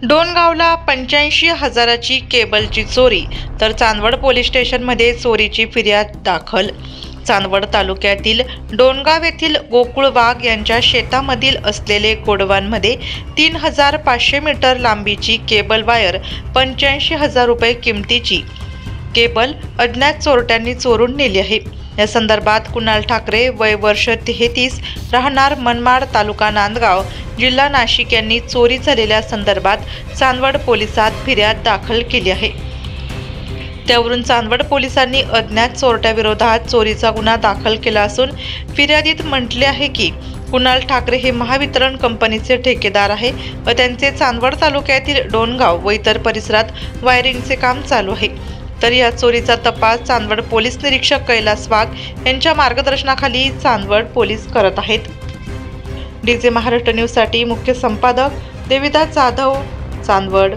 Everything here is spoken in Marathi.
डोणगावला 85,000ची केबलची चोरी तर चांदवड पोलीस स्टेशनमध्ये चोरीची फिर्याद दाखल। चांदवड तालुक्यातील डोणगाव येथील गोकुळ वाघ यांच्या शेतामधील असलेले गोडवानमध्ये 3,500 मीटर लांबीची केबल वायर 85,000 रुपये किमतीची केबल अज्ञात चोरट्यांनी चोरून नेली आहे। या संदर्भात कुणाल ठाकरे वय वर्ष 33 राहणार मनमाड तालुका नांदगाव जिल्हा नाशिक यांनी चोरी झालेल्या संदर्भात चांदवड पोलिसात फिर्याद दाखल केली आहे। त्यावरून चांदवड पोलिसांनी अज्ञात चोरट्याविरोधात चोरीचा गुन्हा दाखल केला असून फिर्यादीत म्हटले आहे की कुणाल ठाकरे हे महावितरण कंपनीचे ठेकेदार आहे व त्यांचे चांदवड तालुक्यातील डोणगाव व इतर परिसरात वायरिंगचे काम चालू आहे। तर या चोरीचा तपास चांदवड पोलीस निरीक्षक कैलास वाघ यांच्या मार्गदर्शनाखाली चांदवड पोलीस करत आहेत। डीजे महाराष्ट्र न्यूज साठी मुख्य संपादक देविदास जाधव, चांदवड।